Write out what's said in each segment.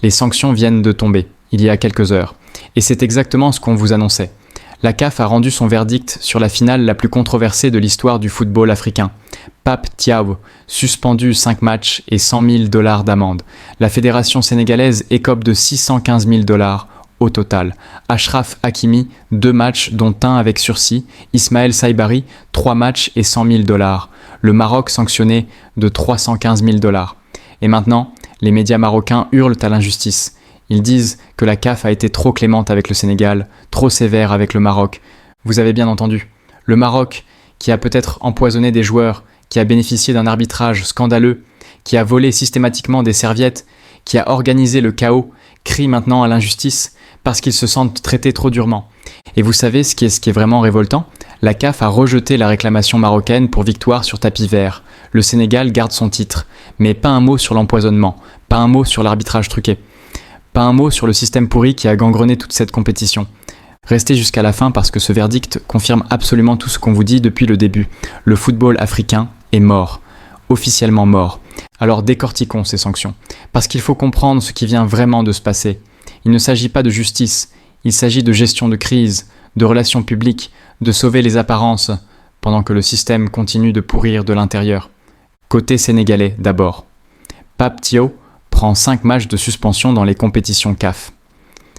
Les sanctions viennent de tomber, il y a quelques heures. Et c'est exactement ce qu'on vous annonçait. La CAF a rendu son verdict sur la finale la plus controversée de l'histoire du football africain. Pape Thiaw, suspendu 5 matchs et 100 000 $ d'amende. La fédération sénégalaise écope de 615 000 $ au total. Achraf Hakimi, 2 matchs dont un avec sursis. Ismaël Saibari, 3 matchs et 100 000 $. Le Maroc sanctionné de 315 000 $. Et maintenant, les médias marocains hurlent à l'injustice. Ils disent que la CAF a été trop clémente avec le Sénégal, trop sévère avec le Maroc. Vous avez bien entendu. Le Maroc, qui a peut-être empoisonné des joueurs, qui a bénéficié d'un arbitrage scandaleux, qui a volé systématiquement des serviettes, qui a organisé le chaos, crie maintenant à l'injustice parce qu'ils se sentent traités trop durement. Et vous savez ce qui est vraiment révoltant ? La CAF a rejeté la réclamation marocaine pour victoire sur tapis vert. Le Sénégal garde son titre, mais pas un mot sur l'empoisonnement, pas un mot sur l'arbitrage truqué. Pas un mot sur le système pourri qui a gangrené toute cette compétition. Restez jusqu'à la fin parce que ce verdict confirme absolument tout ce qu'on vous dit depuis le début. Le football africain est mort, officiellement mort. Alors décortiquons ces sanctions, parce qu'il faut comprendre ce qui vient vraiment de se passer. Il ne s'agit pas de justice, il s'agit de gestion de crise, de relations publiques, de sauver les apparences, pendant que le système continue de pourrir de l'intérieur. Côté sénégalais d'abord. Pape Thiaw prend 5 matchs de suspension dans les compétitions CAF.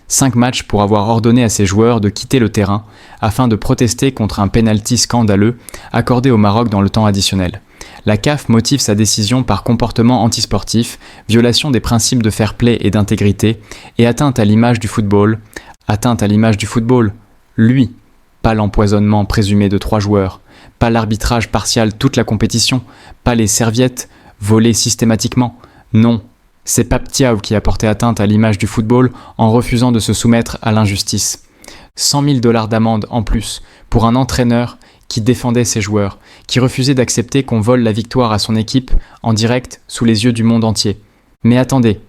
5 matchs pour avoir ordonné à ses joueurs de quitter le terrain afin de protester contre un pénalty scandaleux accordé au Maroc dans le temps additionnel. La CAF motive sa décision par comportement antisportif, violation des principes de fair play et d'intégrité et atteinte à l'image du football. Atteinte à l'image du football, lui, pas l'empoisonnement présumé de 3 joueurs, pas l'arbitrage partial toute la compétition, pas les serviettes volées systématiquement, non. C'est Pape Thiaw qui a porté atteinte à l'image du football en refusant de se soumettre à l'injustice. 100 000 $ d'amende en plus pour un entraîneur qui défendait ses joueurs, qui refusait d'accepter qu'on vole la victoire à son équipe en direct sous les yeux du monde entier. Mais attendez,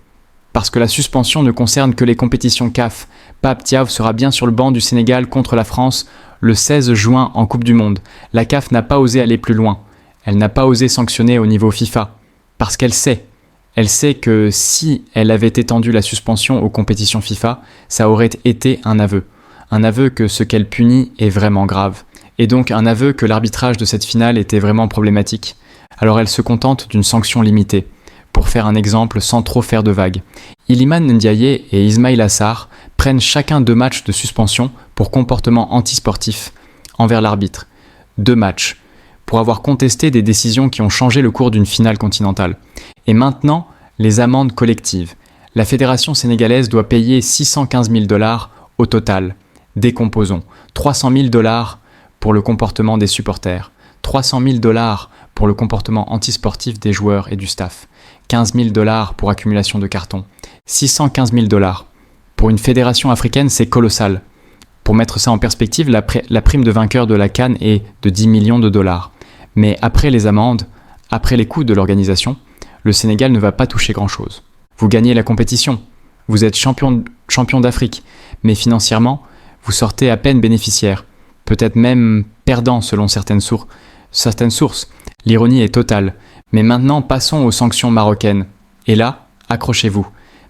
parce que la suspension ne concerne que les compétitions CAF, Pape Thiaw sera bien sur le banc du Sénégal contre la France le 16 juin en Coupe du Monde. La CAF n'a pas osé aller plus loin. Elle n'a pas osé sanctionner au niveau FIFA, parce qu'elle sait. Elle sait que si elle avait étendu la suspension aux compétitions FIFA, ça aurait été un aveu. Un aveu que ce qu'elle punit est vraiment grave. Et donc un aveu que l'arbitrage de cette finale était vraiment problématique. Alors elle se contente d'une sanction limitée. Pour faire un exemple sans trop faire de vagues. Iliman Ndiaye et Ismaïla Sarr prennent chacun 2 matchs de suspension pour comportement antisportif envers l'arbitre. 2 matchs. Pour avoir contesté des décisions qui ont changé le cours d'une finale continentale. Et maintenant, les amendes collectives. La fédération sénégalaise doit payer 615 000 $ au total. Décomposons. 300 000 $ pour le comportement des supporters. 300 000 $ pour le comportement antisportif des joueurs et du staff. 15 000 $ pour accumulation de cartons. 615 000 $. Pour une fédération africaine, c'est colossal. Pour mettre ça en perspective, la prime de vainqueur de la CAN est de 10 millions de $. Mais après les amendes, après les coûts de l'organisation, le Sénégal ne va pas toucher grand-chose. Vous gagnez la compétition, vous êtes champion d'Afrique, mais financièrement, vous sortez à peine bénéficiaire, peut-être même perdant selon certaines sources. L'ironie est totale. Mais maintenant, passons aux sanctions marocaines. Et là, accrochez-vous,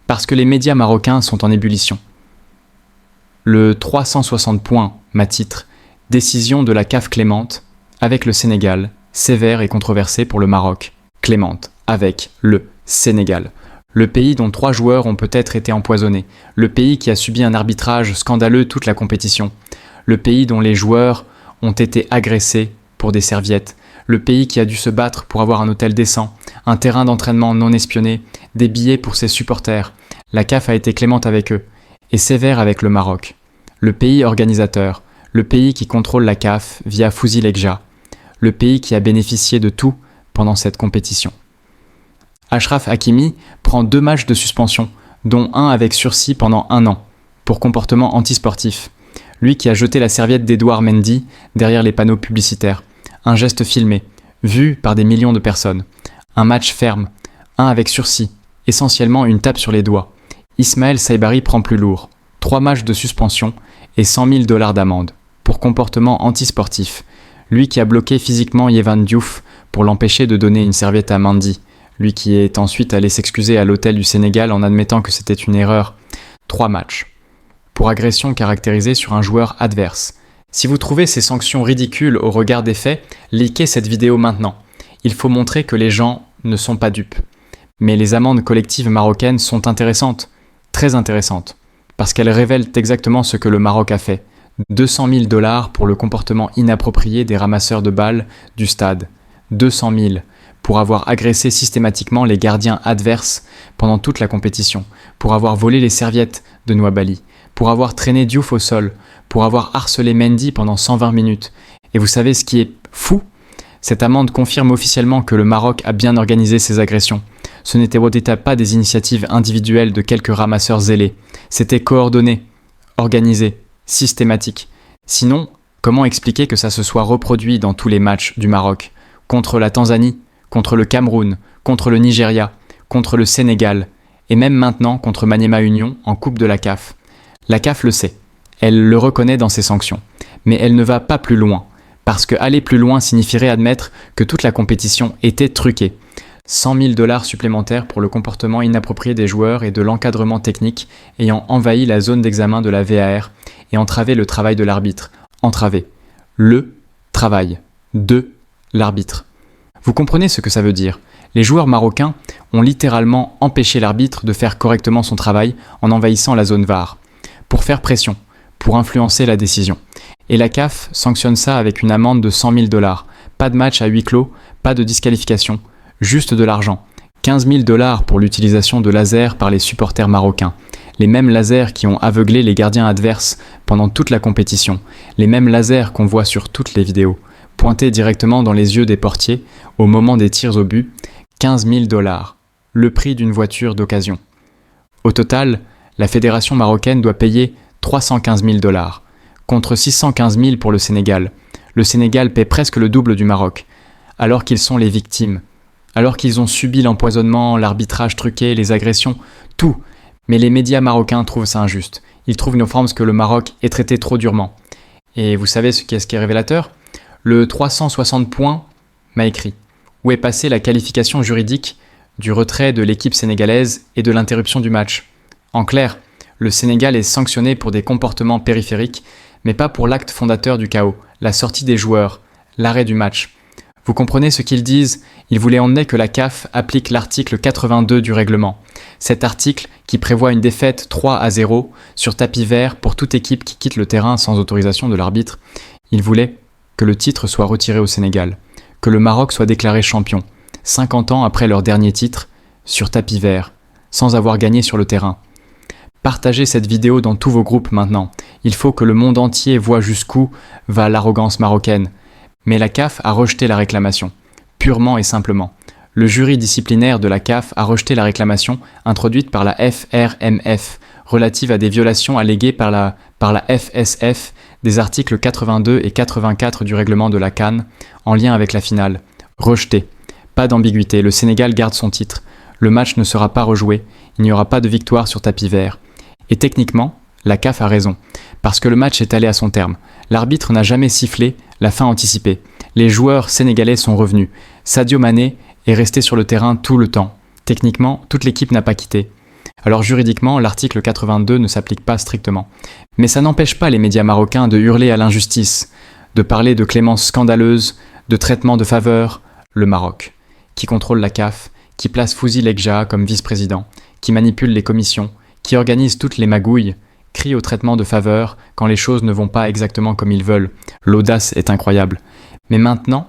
parce que les médias marocains sont en ébullition. Le 360 points m'attitre, décision de la CAF clémente, avec le Sénégal, sévère et controversée pour le Maroc, clémente, avec le Sénégal. Le pays dont 3 joueurs ont peut-être été empoisonnés, le pays qui a subi un arbitrage scandaleux toute la compétition, le pays dont les joueurs ont été agressés pour des serviettes, le pays qui a dû se battre pour avoir un hôtel décent, un terrain d'entraînement non espionné, des billets pour ses supporters. La CAF a été clémente avec eux, et sévère avec le Maroc. Le pays organisateur, le pays qui contrôle la CAF via Fouzi Lekja, le pays qui a bénéficié de tout pendant cette compétition. Achraf Hakimi prend 2 matchs de suspension, dont un avec sursis pendant 1 an, pour comportement antisportif. Lui qui a jeté la serviette d'Edouard Mendy derrière les panneaux publicitaires. Un geste filmé, vu par des millions de personnes. Un match ferme, un avec sursis, essentiellement une tape sur les doigts. Ismaël Saibari prend plus lourd. 3 matchs de suspension et 100 000 $ d'amende, pour comportement antisportif. Lui qui a bloqué physiquement Yehvan Diouf pour l'empêcher de donner une serviette à Mendy. lui qui est ensuite allé s'excuser à l'hôtel du Sénégal en admettant que c'était une erreur. 3 matchs. Pour agression caractérisée sur un joueur adverse. Si vous trouvez ces sanctions ridicules au regard des faits, likez cette vidéo maintenant. Il faut montrer que les gens ne sont pas dupes. Mais les amendes collectives marocaines sont intéressantes, très intéressantes, parce qu'elles révèlent exactement ce que le Maroc a fait. 200 000 $ pour le comportement inapproprié des ramasseurs de balles du stade. 200 000 pour avoir agressé systématiquement les gardiens adverses pendant toute la compétition, pour avoir volé les serviettes de Nouabali, pour avoir traîné Diouf au sol, pour avoir harcelé Mendy pendant 120 minutes. Et vous savez ce qui est fou ? Cette amende confirme officiellement que le Maroc a bien organisé ses agressions. Ce n'était pas des initiatives individuelles de quelques ramasseurs zélés. C'était coordonné, organisé, systématique. Sinon, comment expliquer que ça se soit reproduit dans tous les matchs du Maroc ? Contre la Tanzanie, contre le Cameroun, contre le Nigeria, contre le Sénégal, et même maintenant contre Maniema Union en Coupe de la CAF. La CAF le sait, elle le reconnaît dans ses sanctions, mais elle ne va pas plus loin, parce que aller plus loin signifierait admettre que toute la compétition était truquée. 100 000 $ supplémentaires pour le comportement inapproprié des joueurs et de l'encadrement technique ayant envahi la zone d'examen de la VAR et entravé le travail de l'arbitre. Entravé. Le travail de l'arbitre. Vous comprenez ce que ça veut dire ? Les joueurs marocains ont littéralement empêché l'arbitre de faire correctement son travail en envahissant la zone VAR, pour faire pression, pour influencer la décision. Et la CAF sanctionne ça avec une amende de 100 000 $. Pas de match à huis clos, pas de disqualification, juste de l'argent. 15 000 $ pour l'utilisation de lasers par les supporters marocains. Les mêmes lasers qui ont aveuglé les gardiens adverses pendant toute la compétition. Les mêmes lasers qu'on voit sur toutes les vidéos. Pointés directement dans les yeux des portiers au moment des tirs au but. 15 000 $. Le prix d'une voiture d'occasion. Au total, la fédération marocaine doit payer 315 000 $, contre 615 000 pour le Sénégal. Le Sénégal paie presque le double du Maroc, alors qu'ils sont les victimes. Alors qu'ils ont subi l'empoisonnement, l'arbitrage truqué, les agressions, tout. Mais les médias marocains trouvent ça injuste. Ils trouvent une offense que le Maroc est traité trop durement. Et vous savez ce qui est révélateur ? Le 360 points m'a écrit. Où est passée la qualification juridique du retrait de l'équipe sénégalaise et de l'interruption du match ? En clair, le Sénégal est sanctionné pour des comportements périphériques, mais pas pour l'acte fondateur du chaos, la sortie des joueurs, l'arrêt du match. Vous comprenez ce qu'ils disent ? Ils voulaient emmener que la CAF applique l'article 82 du règlement. Cet article qui prévoit une défaite 3-0 sur tapis vert pour toute équipe qui quitte le terrain sans autorisation de l'arbitre. Ils voulaient que le titre soit retiré au Sénégal, que le Maroc soit déclaré champion, 50 ans après leur dernier titre, sur tapis vert, sans avoir gagné sur le terrain. Partagez cette vidéo dans tous vos groupes maintenant. Il faut que le monde entier voit jusqu'où va l'arrogance marocaine. Mais la CAF a rejeté la réclamation, purement et simplement. Le jury disciplinaire de la CAF a rejeté la réclamation introduite par la FRMF, relative à des violations alléguées par la FSF des articles 82 et 84 du règlement de la CAN, en lien avec la finale. Rejeté. Pas d'ambiguïté, le Sénégal garde son titre. Le match ne sera pas rejoué, il n'y aura pas de victoire sur tapis vert. Et techniquement, la CAF a raison, parce que le match est allé à son terme. L'arbitre n'a jamais sifflé la fin anticipée. Les joueurs sénégalais sont revenus. Sadio Mané est resté sur le terrain tout le temps. Techniquement, toute l'équipe n'a pas quitté. Alors juridiquement, l'article 82 ne s'applique pas strictement. Mais ça n'empêche pas les médias marocains de hurler à l'injustice, de parler de clémence scandaleuse, de traitement de faveur. Le Maroc, qui contrôle la CAF, qui place Fouzi Lekja comme vice-président, qui manipule les commissions, qui organise toutes les magouilles, crie au traitement de faveur quand les choses ne vont pas exactement comme ils veulent. L'audace est incroyable. Mais maintenant,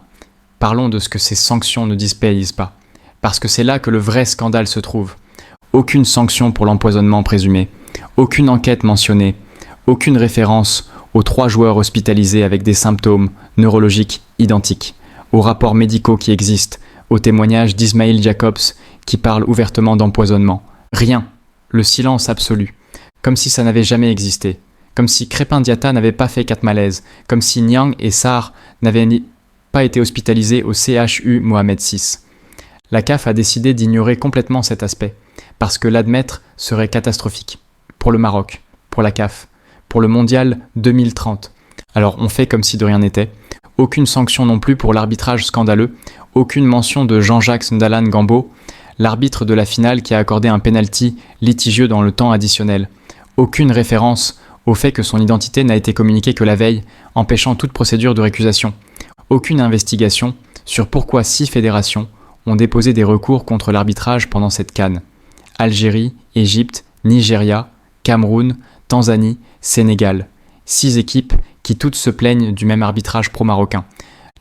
parlons de ce que ces sanctions ne disent pas. Parce que c'est là que le vrai scandale se trouve. Aucune sanction pour l'empoisonnement présumé, aucune enquête mentionnée, aucune référence aux 3 joueurs hospitalisés avec des symptômes neurologiques identiques, aux rapports médicaux qui existent, aux témoignages d'Ismail Jacobs qui parle ouvertement d'empoisonnement. Rien. Le silence absolu. Comme si ça n'avait jamais existé. Comme si Crépin Diatta n'avait pas fait 4 malaises. Comme si Niang et Sarr n'avaient pas été hospitalisés au CHU Mohamed VI. La CAF a décidé d'ignorer complètement cet aspect, parce que l'admettre serait catastrophique. Pour le Maroc, pour la CAF, pour le Mondial 2030. Alors on fait comme si de rien n'était. Aucune sanction non plus pour l'arbitrage scandaleux, aucune mention de Jean-Jacques Ndalan Gambo, l'arbitre de la finale qui a accordé un penalty litigieux dans le temps additionnel. Aucune référence au fait que son identité n'a été communiquée que la veille, empêchant toute procédure de récusation. Aucune investigation sur pourquoi 6 fédérations ont déposé des recours contre l'arbitrage pendant cette CAN. Algérie, Égypte, Nigeria, Cameroun, Tanzanie, Sénégal. 6 équipes qui toutes se plaignent du même arbitrage pro-marocain.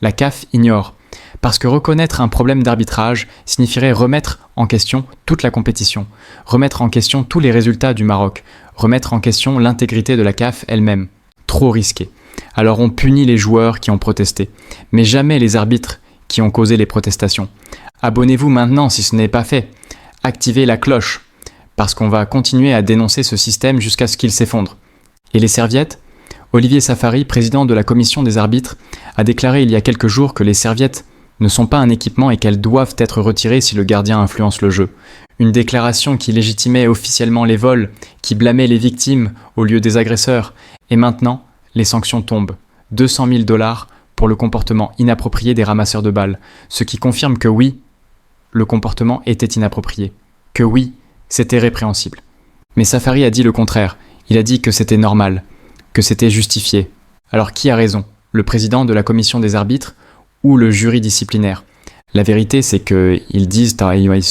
La CAF ignore, parce que reconnaître un problème d'arbitrage signifierait remettre en question toute la compétition, remettre en question tous les résultats du Maroc, remettre en question l'intégrité de la CAF elle-même. Trop risqué. Alors on punit les joueurs qui ont protesté, mais jamais les arbitres qui ont causé les protestations. Abonnez-vous maintenant si ce n'est pas fait. Activez la cloche, parce qu'on va continuer à dénoncer ce système jusqu'à ce qu'il s'effondre. Et les serviettes ? Olivier Safari, président de la commission des arbitres, a déclaré il y a quelques jours que les serviettes ne sont pas un équipement et qu'elles doivent être retirées si le gardien influence le jeu. Une déclaration qui légitimait officiellement les vols, qui blâmait les victimes au lieu des agresseurs. Et maintenant, les sanctions tombent. 200 000 $ pour le comportement inapproprié des ramasseurs de balles, ce qui confirme que oui, le comportement était inapproprié. Que oui, c'était répréhensible. Mais Safari a dit le contraire. Il a dit que c'était normal, que c'était justifié. Alors qui a raison ? Le président de la commission des arbitres ou le jury disciplinaire ? La vérité, c'est qu'ils disent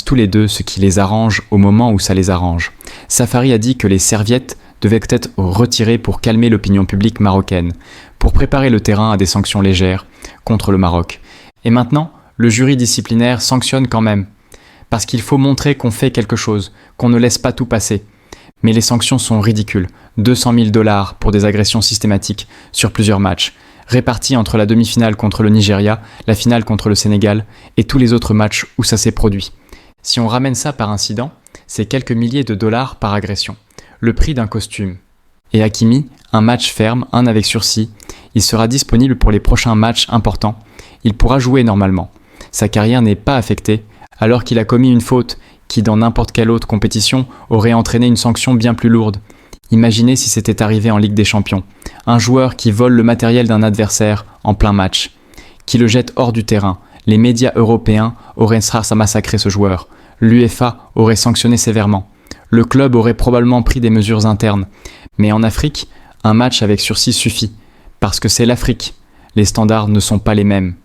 tous les deux ce qui les arrange au moment où ça les arrange. Safari a dit que les serviettes devaient être retirées pour calmer l'opinion publique marocaine, pour préparer le terrain à des sanctions légères contre le Maroc. Et maintenant, le jury disciplinaire sanctionne quand même, parce qu'il faut montrer qu'on fait quelque chose, qu'on ne laisse pas tout passer. Mais les sanctions sont ridicules. 200 000 $ pour des agressions systématiques sur plusieurs matchs, répartis entre la demi-finale contre le Nigeria, la finale contre le Sénégal et tous les autres matchs où ça s'est produit. Si on ramène ça par incident, c'est quelques milliers de dollars par agression. Le prix d'un costume. Et Hakimi, un match ferme, un avec sursis. Il sera disponible pour les prochains matchs importants. Il pourra jouer normalement. Sa carrière n'est pas affectée, alors qu'il a commis une faute qui, dans n'importe quelle autre compétition, aurait entraîné une sanction bien plus lourde. Imaginez si c'était arrivé en Ligue des Champions. Un joueur qui vole le matériel d'un adversaire en plein match, qui le jette hors du terrain. Les médias européens auraient massacré ce joueur. L'UEFA aurait sanctionné sévèrement. Le club aurait probablement pris des mesures internes. Mais en Afrique, un match avec sursis suffit. Parce que c'est l'Afrique. Les standards ne sont pas les mêmes.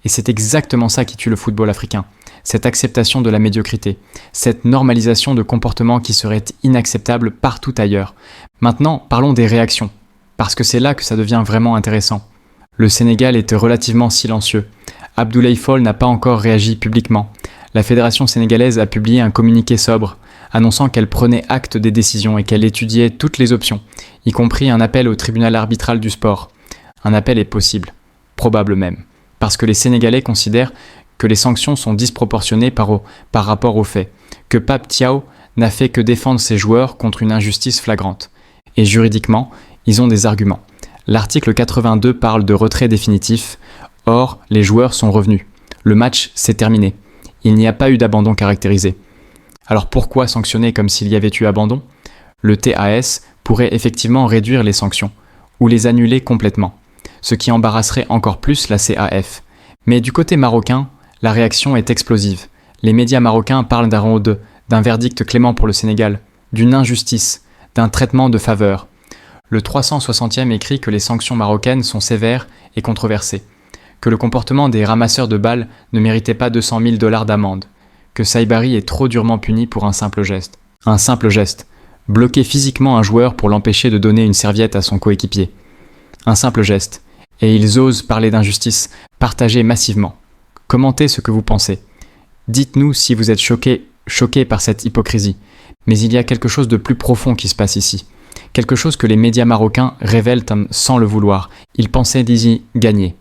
Et c'est exactement ça qui tue le football africain. Cette acceptation de la médiocrité, cette normalisation de comportements qui seraient inacceptables partout ailleurs. Maintenant, parlons des réactions, parce que c'est là que ça devient vraiment intéressant. Le Sénégal était relativement silencieux. Abdoulaye Fall n'a pas encore réagi publiquement. La fédération sénégalaise a publié un communiqué sobre, annonçant qu'elle prenait acte des décisions et qu'elle étudiait toutes les options, y compris un appel au tribunal arbitral du sport. Un appel est possible, probable même, parce que les Sénégalais considèrent que les sanctions sont disproportionnées par rapport au fait que Pape Thiaw n'a fait que défendre ses joueurs contre une injustice flagrante. Et juridiquement, ils ont des arguments. L'article 82 parle de retrait définitif, or les joueurs sont revenus. Le match s'est terminé. Il n'y a pas eu d'abandon caractérisé. Alors pourquoi sanctionner comme s'il y avait eu abandon ? Le TAS pourrait effectivement réduire les sanctions, ou les annuler complètement, ce qui embarrasserait encore plus la CAF. Mais du côté marocain, la réaction est explosive. Les médias marocains parlent d'un verdict clément pour le Sénégal, d'une injustice, d'un traitement de faveur. Le 360e écrit que les sanctions marocaines sont sévères et controversées, que le comportement des ramasseurs de balles ne méritait pas 200 000 $ d'amende, que Saibari est trop durement puni pour un simple geste. Un simple geste. Bloquer physiquement un joueur pour l'empêcher de donner une serviette à son coéquipier. Un simple geste. Et ils osent parler d'injustice, partager massivement. Commentez ce que vous pensez. Dites-nous si vous êtes choqué par cette hypocrisie. Mais il y a quelque chose de plus profond qui se passe ici. Quelque chose que les médias marocains révèlent sans le vouloir. Ils pensaient d'y gagner.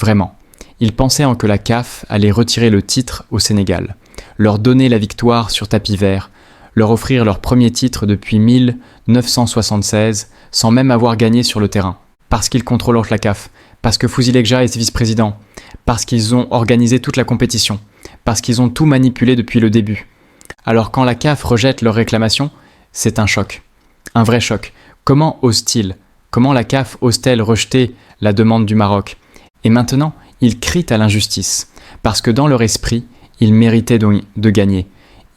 Vraiment. Ils pensaient que la CAF allait retirer le titre au Sénégal, leur donner la victoire sur tapis vert, leur offrir leur premier titre depuis 1976 sans même avoir gagné sur le terrain. Parce qu'ils contrôlent la CAF, parce que Fouzi Lekja est vice-président, parce qu'ils ont organisé toute la compétition, parce qu'ils ont tout manipulé depuis le début. Alors quand la CAF rejette leurs réclamations, c'est un choc. Un vrai choc. Comment ose-t-il ? Comment la CAF ose-t-elle rejeter la demande du Maroc ? Et maintenant, ils crient à l'injustice, parce que dans leur esprit, ils méritaient de gagner.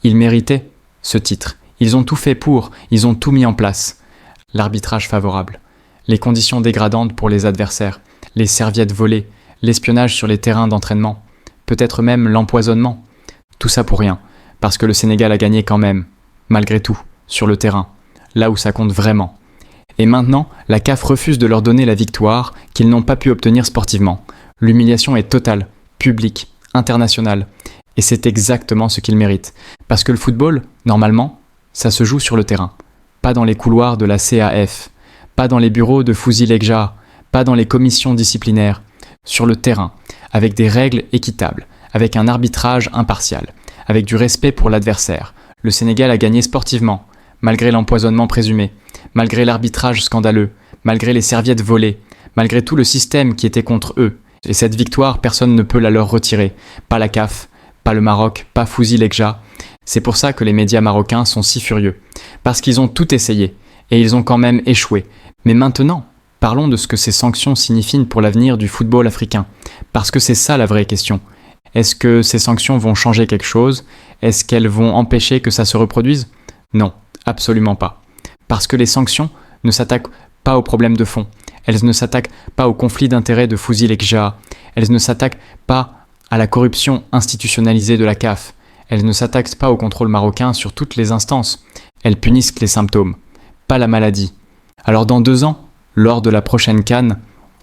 Ils méritaient ce titre. Ils ont tout fait pour, ils ont tout mis en place. L'arbitrage favorable, les conditions dégradantes pour les adversaires, les serviettes volées, l'espionnage sur les terrains d'entraînement, peut-être même l'empoisonnement. Tout ça pour rien, parce que le Sénégal a gagné quand même, malgré tout, sur le terrain, là où ça compte vraiment. Et maintenant, la CAF refuse de leur donner la victoire qu'ils n'ont pas pu obtenir sportivement. L'humiliation est totale, publique, internationale. Et c'est exactement ce qu'ils méritent. Parce que le football, normalement, ça se joue sur le terrain. Pas dans les couloirs de la CAF, pas dans les bureaux de Fouzi Lekja, pas dans les commissions disciplinaires. Sur le terrain, avec des règles équitables, avec un arbitrage impartial, avec du respect pour l'adversaire. Le Sénégal a gagné sportivement, malgré l'empoisonnement présumé, malgré l'arbitrage scandaleux, malgré les serviettes volées, malgré tout le système qui était contre eux. Et cette victoire, personne ne peut la leur retirer. Pas la CAF, pas le Maroc, pas Fouzi Lekja. C'est pour ça que les médias marocains sont si furieux. Parce qu'ils ont tout essayé, et ils ont quand même échoué. Mais maintenant, parlons de ce que ces sanctions signifient pour l'avenir du football africain. Parce que c'est ça la vraie question. Est-ce que ces sanctions vont changer quelque chose? Est-ce qu'elles vont empêcher que ça se reproduise? Non, absolument pas. Parce que les sanctions ne s'attaquent pas aux problèmes de fond. Elles ne s'attaquent pas au conflit d'intérêts de Fouzi Lekja. Elles ne s'attaquent pas à la corruption institutionnalisée de la CAF. Elles ne s'attaquent pas au contrôle marocain sur toutes les instances. Elles punissent les symptômes, pas la maladie. Alors dans 2 ans, lors de la prochaine CAN,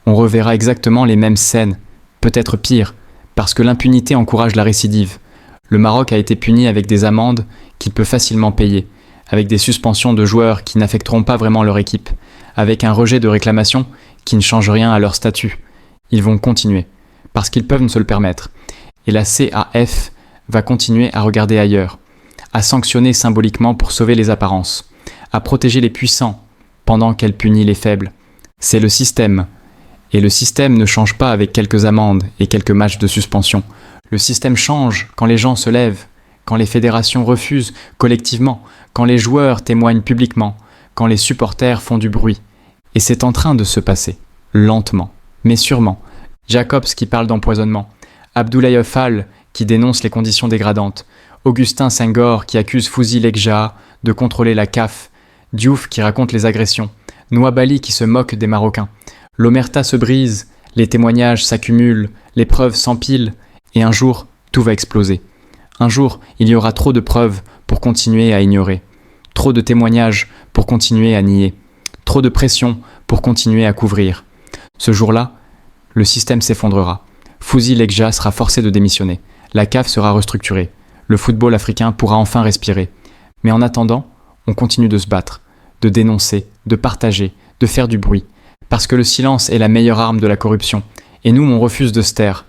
on reverra exactement les mêmes scènes, peut-être pire, parce que l'impunité encourage la récidive. Le Maroc a été puni avec des amendes qu'il peut facilement payer, avec des suspensions de joueurs qui n'affecteront pas vraiment leur équipe, avec un rejet de réclamation qui ne change rien à leur statut. Ils vont continuer, parce qu'ils peuvent se le permettre. Et la CAF va continuer à regarder ailleurs, à sanctionner symboliquement pour sauver les apparences, à protéger les puissants pendant qu'elle punit les faibles. C'est le système. Et le système ne change pas avec quelques amendes et quelques matchs de suspension. Le système change quand les gens se lèvent, quand les fédérations refusent collectivement, quand les joueurs témoignent publiquement, quand les supporters font du bruit. Et c'est en train de se passer, lentement, mais sûrement. Jacobs qui parle d'empoisonnement, Abdoulaye Fall qui dénonce les conditions dégradantes, Augustin Senghor qui accuse Fouzi Lekja de contrôler la CAF, Diouf qui raconte les agressions, Nouabali qui se moque des Marocains. L'omerta se brise, les témoignages s'accumulent, les preuves s'empilent, et un jour, tout va exploser. Un jour, il y aura trop de preuves pour continuer à ignorer, trop de témoignages pour continuer à nier, trop de pression pour continuer à couvrir. Ce jour-là, le système s'effondrera. Fouzi Lekja sera forcé de démissionner. La CAF sera restructurée. Le football africain pourra enfin respirer. Mais en attendant, on continue de se battre, de dénoncer, de partager, de faire du bruit. Parce que le silence est la meilleure arme de la corruption. Et nous, on refuse de se taire.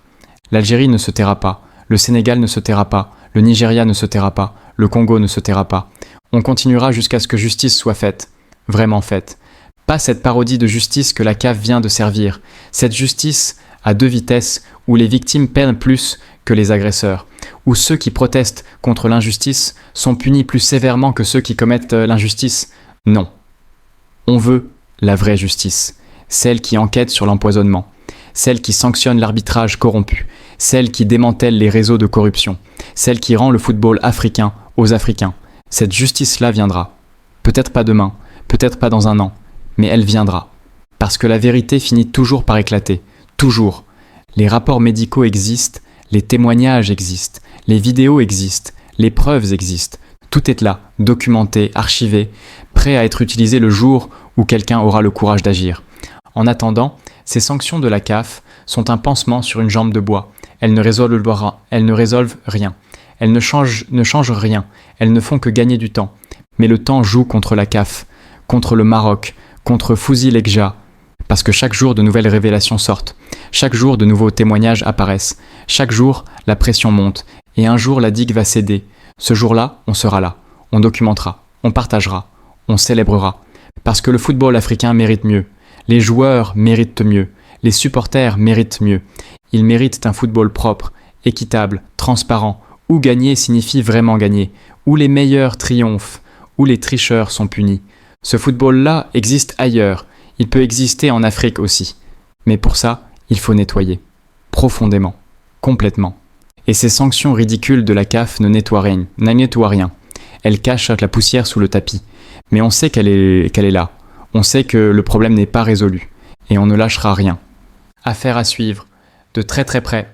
L'Algérie ne se taira pas. Le Sénégal ne se taira pas. Le Nigeria ne se taira pas. Le Congo ne se taira pas. On continuera jusqu'à ce que justice soit faite. Vraiment faite. Pas cette parodie de justice que la CAF vient de servir. Cette justice à 2 vitesses où les victimes paient plus que les agresseurs. Où ceux qui protestent contre l'injustice sont punis plus sévèrement que ceux qui commettent l'injustice. Non. On veut la vraie justice. Celle qui enquête sur l'empoisonnement, celle qui sanctionne l'arbitrage corrompu, celle qui démantèle les réseaux de corruption, celle qui rend le football africain aux Africains. Cette justice-là viendra. Peut-être pas demain, peut-être pas dans 1 an, mais elle viendra. Parce que la vérité finit toujours par éclater. Toujours. Les rapports médicaux existent, les témoignages existent, les vidéos existent, les preuves existent. Tout est là, documenté, archivé, prêt à être utilisé le jour où quelqu'un aura le courage d'agir. En attendant, ces sanctions de la CAF sont un pansement sur une jambe de bois. Elles ne résolvent rien. Elles ne changent rien. Elles ne font que gagner du temps. Mais le temps joue contre la CAF, contre le Maroc, contre Fouzi Lekja. Parce que chaque jour, de nouvelles révélations sortent. Chaque jour, de nouveaux témoignages apparaissent. Chaque jour, la pression monte. Et un jour, la digue va céder. Ce jour-là, on sera là. On documentera. On partagera. On célébrera. Parce que le football africain mérite mieux. Les joueurs méritent mieux. Les supporters méritent mieux. Ils méritent un football propre, équitable, transparent, où gagner signifie vraiment gagner, où les meilleurs triomphent, où les tricheurs sont punis. Ce football-là existe ailleurs. Il peut exister en Afrique aussi. Mais pour ça, Il faut nettoyer. Profondément. Complètement. Et ces sanctions ridicules de la CAF ne nettoient rien. Elles cachent la poussière sous le tapis. Mais on sait qu'elle est là. On sait que le problème n'est pas résolu. Et on ne lâchera rien. Affaire à suivre, de très très près.